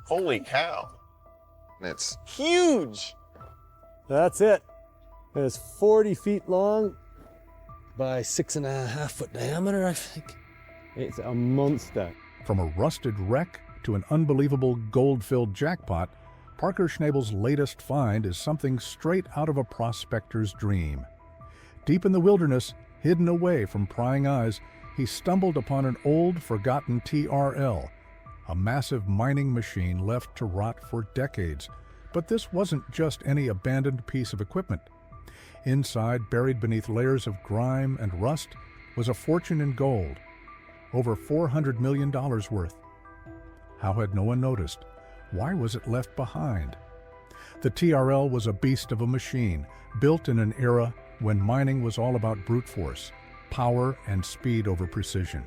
Holy cow. It's Huge. That's it. It's 40 feet long by 6.5 foot diameter, I think. It's a monster. From a rusted wreck to an unbelievable gold-filled jackpot, Parker Schnabel's latest find is something straight out of a prospector's dream. Deep in the wilderness, hidden away from prying eyes, he stumbled upon an old, forgotten TRL, a massive mining machine left to rot for decades. But this wasn't just any abandoned piece of equipment. Inside, buried beneath layers of grime and rust, was a fortune in gold, over $400 million worth. How had no one noticed? Why was it left behind? The TRL was a beast of a machine, built in an era when mining was all about brute force, power and speed over precision.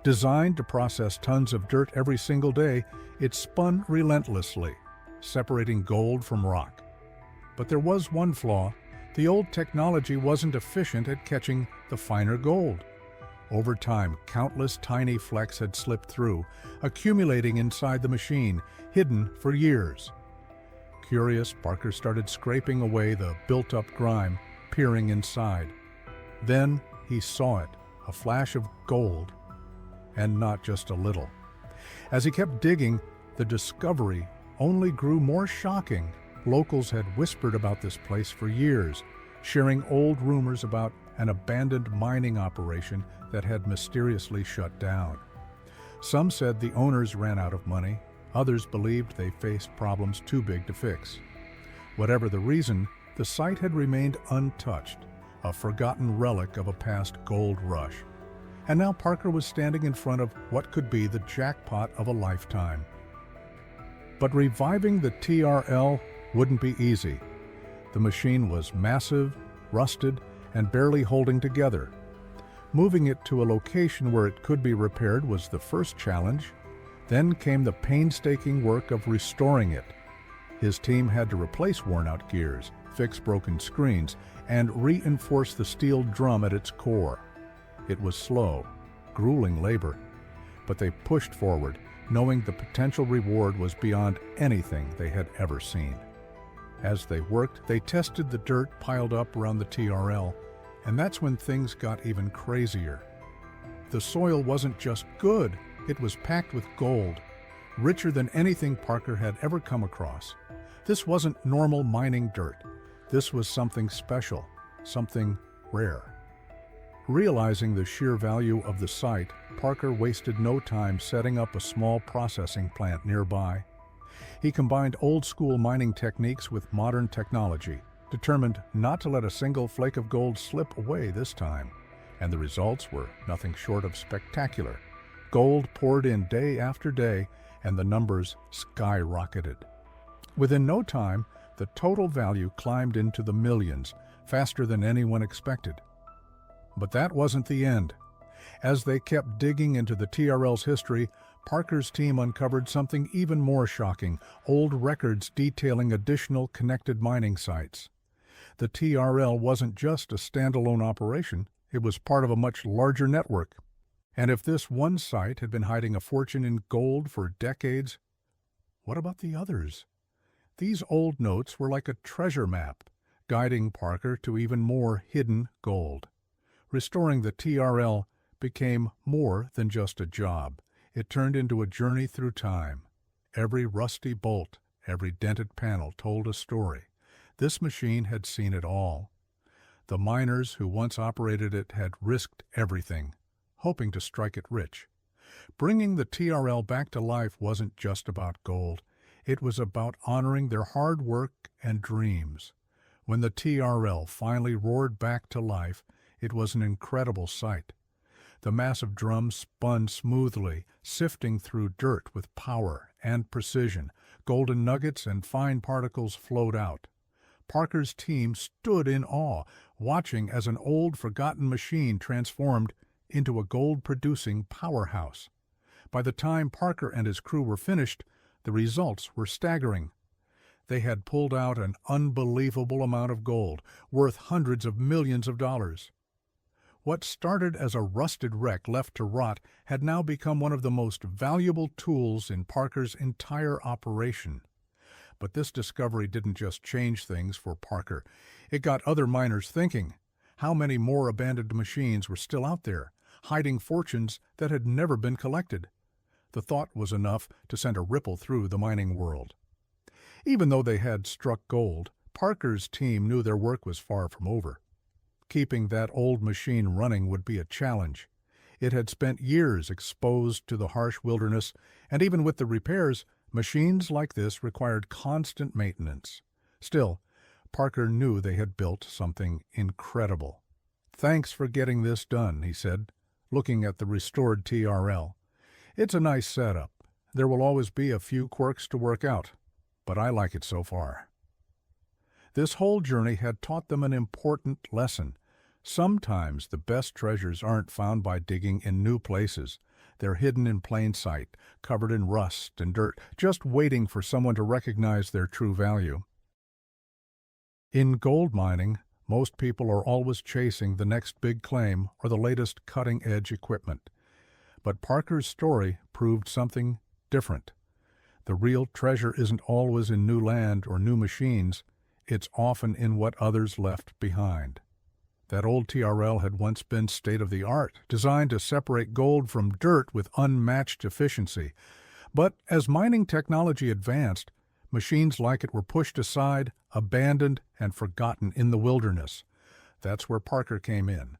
Designed to process tons of dirt every single day, it spun relentlessly, separating gold from rock. But there was one flaw. The old technology wasn't efficient at catching the finer gold. Over time, countless tiny flecks had slipped through, accumulating inside the machine, hidden for years. Curious, Parker started scraping away the built-up grime, peering inside. Then he saw it, a flash of gold, and not just a little. As he kept digging, the discovery only grew more shocking. Locals had whispered about this place for years, sharing old rumors about an abandoned mining operation that had mysteriously shut down. Some said the owners ran out of money, others believed they faced problems too big to fix. Whatever the reason, the site had remained untouched, a forgotten relic of a past gold rush. And now Parker was standing in front of what could be the jackpot of a lifetime. But reviving the TRL wouldn't be easy. The machine was massive, rusted, and barely holding together. Moving it to a location where it could be repaired was the first challenge. Then came the painstaking work of restoring it. His team had to replace worn-out gears, fix broken screens, and reinforce the steel drum at its core. It was slow, grueling labor, but they pushed forward, knowing the potential reward was beyond anything they had ever seen. As they worked, they tested the dirt piled up around the TRL, and that's when things got even crazier. The soil wasn't just good, it was packed with gold, richer than anything Parker had ever come across. This wasn't normal mining dirt. This was something special, something rare. Realizing the sheer value of the site, Parker wasted no time setting up a small processing plant nearby. He combined old-school mining techniques with modern technology, determined not to let a single flake of gold slip away this time. And the results were nothing short of spectacular. Gold poured in day after day, and the numbers skyrocketed. Within no time, the total value climbed into the millions, faster than anyone expected. But that wasn't the end. As they kept digging into the TRL's history, Parker's team uncovered something even more shocking, old records detailing additional connected mining sites. The TRL wasn't just a standalone operation, it was part of a much larger network. And if this one site had been hiding a fortune in gold for decades, what about the others? These old notes were like a treasure map, guiding Parker to even more hidden gold. Restoring the TRL became more than just a job. It turned into a journey through time. Every rusty bolt, every dented panel told a story. This machine had seen it all. The miners who once operated it had risked everything, hoping to strike it rich. Bringing the TRL back to life wasn't just about gold. It was about honoring their hard work and dreams. When the TRL finally roared back to life, it was an incredible sight. The massive drum spun smoothly, sifting through dirt with power and precision. Golden nuggets and fine particles flowed out. Parker's team stood in awe, watching as an old, forgotten machine transformed into a gold-producing powerhouse. By the time Parker and his crew were finished, the results were staggering. They had pulled out an unbelievable amount of gold, worth hundreds of millions of dollars. What started as a rusted wreck left to rot had now become one of the most valuable tools in Parker's entire operation. But this discovery didn't just change things for Parker. It got other miners thinking. How many more abandoned machines were still out there, hiding fortunes that had never been collected? The thought was enough to send a ripple through the mining world. Even though they had struck gold, Parker's team knew their work was far from over. Keeping that old machine running would be a challenge. It had spent years exposed to the harsh wilderness, and even with the repairs, machines like this required constant maintenance. Still, Parker knew they had built something incredible. "Thanks for getting this done," he said, looking at the restored TRL. "It's a nice setup. There will always be a few quirks to work out, but I like it so far." This whole journey had taught them an important lesson. Sometimes the best treasures aren't found by digging in new places. They're hidden in plain sight, covered in rust and dirt, just waiting for someone to recognize their true value. In gold mining, most people are always chasing the next big claim or the latest cutting-edge equipment. But Parker's story proved something different. The real treasure isn't always in new land or new machines. It's often in what others left behind. That old TRL had once been state-of-the-art, designed to separate gold from dirt with unmatched efficiency. But as mining technology advanced, machines like it were pushed aside, abandoned, and forgotten in the wilderness. That's where Parker came in.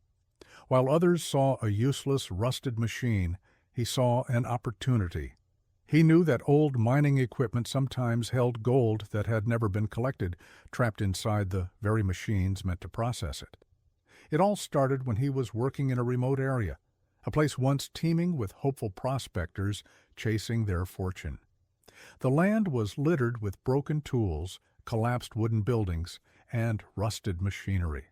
While others saw a useless, rusted machine, he saw an opportunity. He knew that old mining equipment sometimes held gold that had never been collected, trapped inside the very machines meant to process it. It all started when he was working in a remote area, a place once teeming with hopeful prospectors chasing their fortune. The land was littered with broken tools, collapsed wooden buildings, and rusted machinery.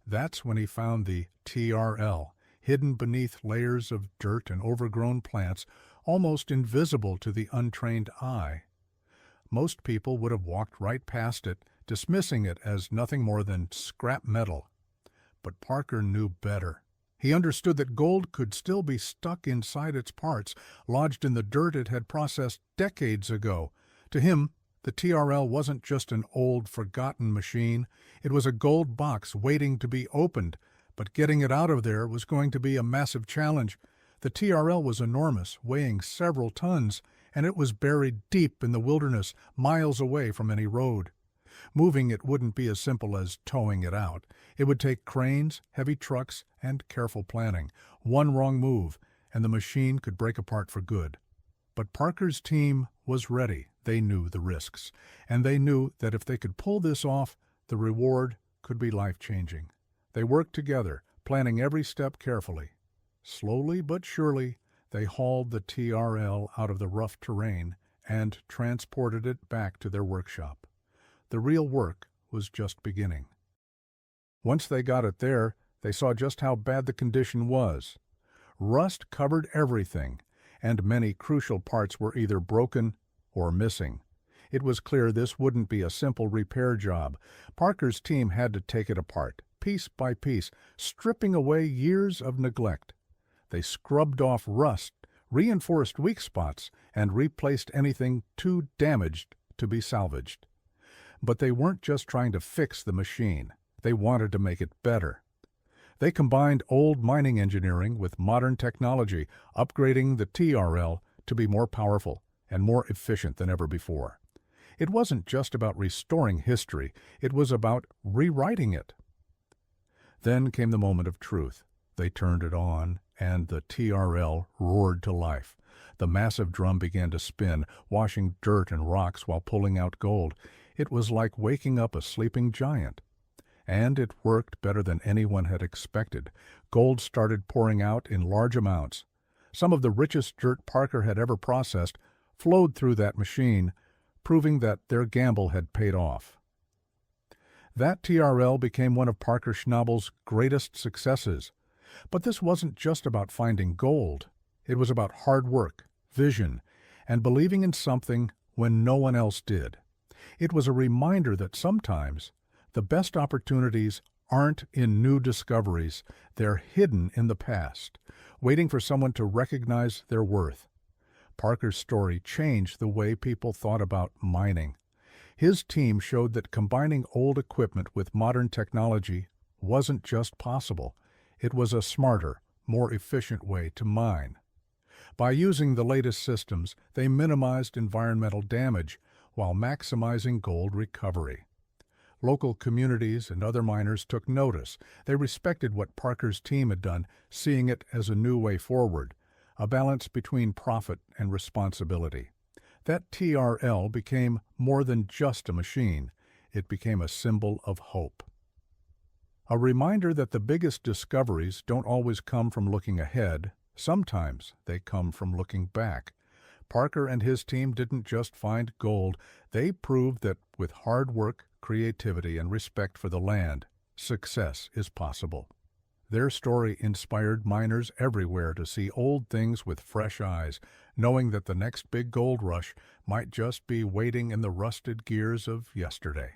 That's when he found the TRL, hidden beneath layers of dirt and overgrown plants, almost invisible to the untrained eye. Most people would have walked right past it, dismissing it as nothing more than scrap metal. But Parker knew better. He understood that gold could still be stuck inside its parts, lodged in the dirt it had processed decades ago. To him, the TRL wasn't just an old, forgotten machine. It was a gold box waiting to be opened, but getting it out of there was going to be a massive challenge. The TRL was enormous, weighing several tons, and it was buried deep in the wilderness, miles away from any road. Moving it wouldn't be as simple as towing it out. It would take cranes, heavy trucks, and careful planning. One wrong move, and the machine could break apart for good. But Parker's team was ready. They knew the risks, and they knew that if they could pull this off, the reward could be life-changing. They worked together, planning every step carefully. Slowly but surely, they hauled the TRL out of the rough terrain and transported it back to their workshop. The real work was just beginning. Once they got it there, they saw just how bad the condition was. Rust covered everything, and many crucial parts were either broken or missing. It was clear this wouldn't be a simple repair job. Parker's team had to take it apart, piece by piece, stripping away years of neglect. They scrubbed off rust, reinforced weak spots, and replaced anything too damaged to be salvaged. But they weren't just trying to fix the machine. They wanted to make it better. They combined old mining engineering with modern technology, upgrading the TRL to be more powerful and more efficient than ever before. It wasn't just about restoring history, it was about rewriting it. Then came the moment of truth. They turned it on, and the TRL roared to life. The massive drum began to spin, washing dirt and rocks while pulling out gold. It was like waking up a sleeping giant. And it worked better than anyone had expected. Gold started pouring out in large amounts. Some of the richest dirt Parker had ever processed flowed through that machine, proving that their gamble had paid off. That TRL became one of Parker Schnabel's greatest successes. But this wasn't just about finding gold. It was about hard work, vision, and believing in something when no one else did. It was a reminder that sometimes the best opportunities aren't in new discoveries, they're hidden in the past, waiting for someone to recognize their worth. Parker's story changed the way people thought about mining. His team showed that combining old equipment with modern technology wasn't just possible, it was a smarter, more efficient way to mine. By using the latest systems, they minimized environmental damage while maximizing gold recovery. Local communities and other miners took notice. They respected what Parker's team had done, seeing it as a new way forward, a balance between profit and responsibility. That TRL became more than just a machine. It became a symbol of hope. A reminder that the biggest discoveries don't always come from looking ahead. Sometimes they come from looking back. Parker and his team didn't just find gold. They proved that with hard work, creativity, and respect for the land, success is possible. Their story inspired miners everywhere to see old things with fresh eyes, knowing that the next big gold rush might just be waiting in the rusted gears of yesterday.